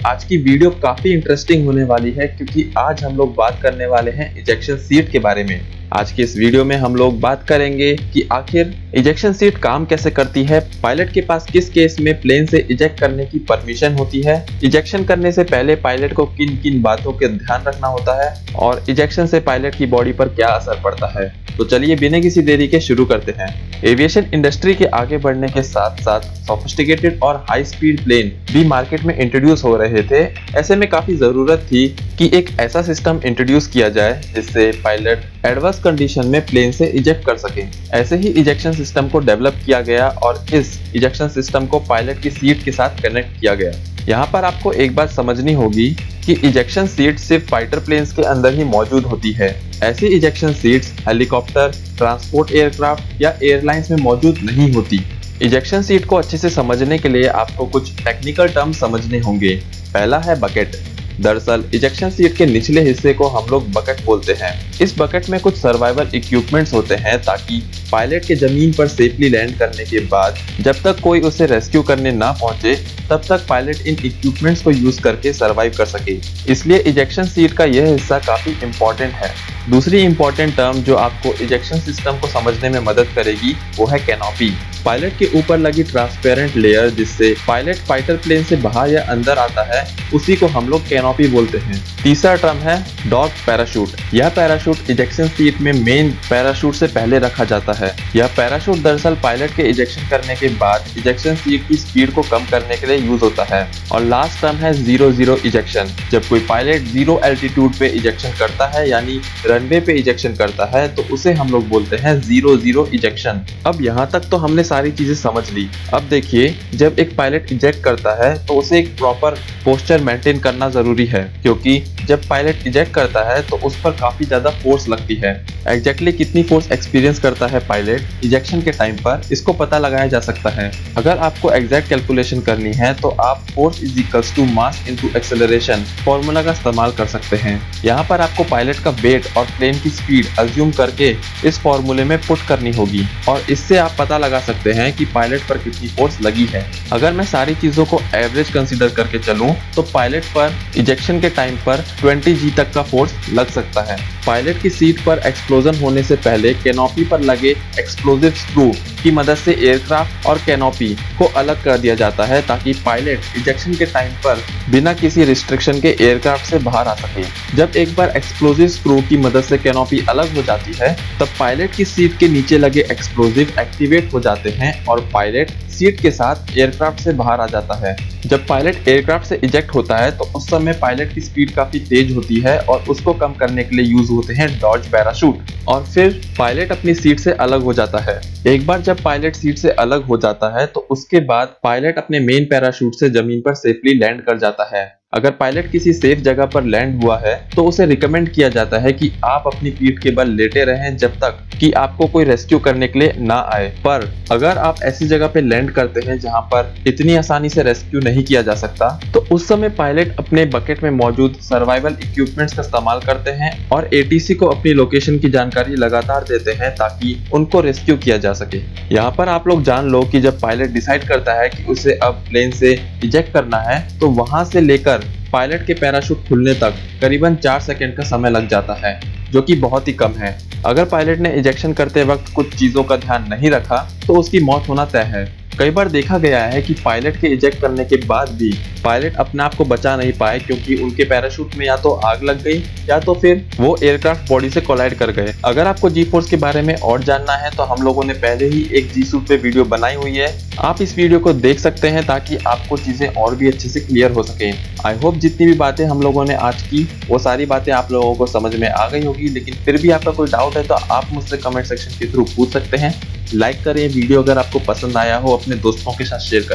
आज की वीडियो काफी इंटरेस्टिंग होने वाली है क्योंकि आज हम लोग बात करने वाले हैं इजेक्शन सीट के बारे में। आज के इस वीडियो में हम लोग बात करेंगे कि आखिर इजेक्शन सीट काम कैसे करती है, पायलट के पास किस केस में प्लेन से इजेक्ट करने की परमिशन होती है, इजेक्शन करने से पहले पायलट को किन किन बातों का ध्यान रखना होता है और इजेक्शन से पायलट की बॉडी पर क्या असर पड़ता है। तो चलिए बिना किसी देरी के शुरू करते हैं। एविएशन इंडस्ट्री के आगे बढ़ने के साथ साथ सोफिस्टिकेटेड और हाई स्पीड प्लेन भी मार्केट में इंट्रोड्यूस हो रहे थे। ऐसे में काफी जरूरत थी कि एक ऐसा सिस्टम इंट्रोड्यूस किया जाए जिससे पायलट एडवर्स कंडीशन में प्लेन से इजेक्ट कर सके। ऐसे ही इजेक्शन सिस्टम को डेवलप किया गया और इस इजेक्शन सिस्टम को पायलट की सीट के साथ कनेक्ट किया गया। यहाँ पर आपको एक बात समझनी होगी कि इजेक्शन सीट सिर्फ फाइटर प्लेन्स के अंदर ही मौजूद होती है। ऐसी ejection seats helicopter, transport aircraft या एयरलाइंस में मौजूद नहीं होती। इजेक्शन सीट को अच्छे से समझने के लिए आपको कुछ टेक्निकल टर्म समझने होंगे। पहला है बकेट। दरअसल इजेक्शन सीट के निचले हिस्से को हम लोग बकेट बोलते हैं। इस बकेट में कुछ सर्वाइवल इक्विपमेंट्स होते हैं ताकि पायलट के जमीन पर सेफली लैंड करने के बाद जब तक कोई उसे रेस्क्यू करने ना पहुंचे तब तक पायलट इन इक्विपमेंट्स को यूज करके सर्वाइव कर सके। इसलिए इजेक्शन सीट का यह हिस्सा काफी इंपॉर्टेंट है। दूसरी इंपॉर्टेंट टर्म जो आपको इजेक्शन सिस्टम को समझने में मदद करेगी वो है कैनोपी। पायलट के ऊपर लगी ट्रांसपेरेंट लेयर जिससे पायलट फाइटर प्लेन से बाहर या अंदर आता है, उसी को हम लोग कैनोपी बोलते हैं। तीसरा टर्म है डॉग पैराशूट। यह पैराशूट इजेक्शन सीट में मेन पैराशूट से पहले रखा जाता है। यह पैराशूट दरअसल पायलट के इजेक्शन करने के बाद इजेक्शन सीट की स्पीड को कम करने के लिए यूज होता है। और लास्ट टर्म है 0-0 इजेक्शन। जब कोई पायलट 0 एल्टीट्यूड पे इजेक्शन करता है यानी रनवे पे इजेक्शन करता है तो उसे हम लोग बोलते हैं 0-0 इजेक्शन। अब यहाँ तक तो हमने सारी चीजें समझ ली। अब देखिए, जब एक पायलट इजेक्ट करता है तो उसे एक प्रॉपर पोस्चर मेंटेन करना जरूरी है क्योंकि जब पायलट इजेक्ट करता है तो उस पर काफी ज्यादा फोर्स लगती है। एग्जैक्टली कितनी फोर्स एक्सपीरियंस करता है पायलट इजेक्शन के टाइम पर, इसको पता लगाया जा सकता है। अगर आपको एग्जैक्ट कैलकुलेशन करनी है तो आप force is equals to mass into acceleration formula का इस्तेमाल कर सकते हैं। यहाँ पर आपको पायलट का वेट और प्लेन की स्पीड अज्यूम करके इस फॉर्मूले में पुट करनी होगी और इससे आप पता लगा सकते हैं कि पायलट पर कितनी फोर्स लगी है। अगर मैं सारी चीजों को एवरेज कंसीडर करके चलूं तो पायलट पर इजेक्शन के टाइम पर 20 G तक का फोर्स लग सकता है। पायलट की सीट पर एक्सप्लोजन होने से पहले कैनोपी पर लगे एक्सप्लोजिव स्क्रू की मदद से एयरक्राफ्ट और कैनोपी को अलग कर दिया जाता है ताकि पायलट इजेक्शन के टाइम पर बिना किसी रिस्ट्रिक्शन के एयरक्राफ्ट से बाहर आ सके। जब एक बार एक्सप्लोजिव स्क्रू की मदद से कैनोपी अलग हो जाती है तब पायलट की सीट के नीचे लगे एक्सप्लोजिव एक्टिवेट हो जाते हैं और पायलट सीट के साथ एयरक्राफ्ट से बाहर आ जाता है। जब पायलट एयरक्राफ्ट से इजेक्ट होता है तो उस समय पायलट की स्पीड काफी तेज होती है और उसको कम करने के लिए यूज होते हैं डॉज पैराशूट और फिर पायलट अपनी सीट से अलग हो जाता है। एक बार जब पायलट सीट से अलग हो जाता है तो उसके बाद पायलट अपने मेन पैराशूट से जमीन पर सेफली लैंड कर जाता है। अगर पायलट किसी सेफ जगह पर लैंड हुआ है तो उसे रिकमेंड किया जाता है कि आप अपनी पीठ के बल लेटे रहें जब तक कि आपको कोई रेस्क्यू करने के लिए ना आए। पर अगर आप ऐसी जगह पे लैंड करते हैं जहां पर इतनी आसानी से रेस्क्यू नहीं किया जा सकता तो उस समय पायलट अपने बकेट में मौजूद सर्वाइवल इक्विपमेंट्स का इस्तेमाल करते हैं और एटीसी को अपनी लोकेशन की जानकारी लगातार देते हैं ताकि उनको रेस्क्यू किया जा सके। यहाँ पर आप लोग जान लो कि जब पायलट डिसाइड करता है कि उसे अब प्लेन से इजेक्ट करना है तो वहां से लेकर पायलट के पैराशूट खुलने तक करीबन 4 सेकंड का समय लग जाता है, जो कि बहुत ही कम है। अगर पायलट ने इजेक्शन करते वक्त कुछ चीजों का ध्यान नहीं रखा तो उसकी मौत होना तय है। कई बार देखा गया है कि पायलट के इजेक्ट करने के बाद भी पायलट अपने आप को बचा नहीं पाए क्योंकि उनके पैराशूट में या तो आग लग गई या तो फिर वो एयरक्राफ्ट बॉडी से कोलाइड कर गए। अगर आपको जी फोर्स के बारे में और जानना है तो हम लोगों ने पहले ही एक जी सूट पे वीडियो बनाई हुई है, आप इस वीडियो को देख सकते हैं ताकि आपको चीजें और भी अच्छे से क्लियर हो सके। आई होप जितनी भी बातें हम लोगों ने आज की वो सारी बातें आप लोगों को समझ में आ गई होगी, लेकिन फिर भी आपका कोई डाउट है तो आप मुझसे कमेंट सेक्शन के थ्रू पूछ सकते हैं। लाइक करें वीडियो अगर आपको पसंद आया हो, अपने दोस्तों के साथ शेयर करें।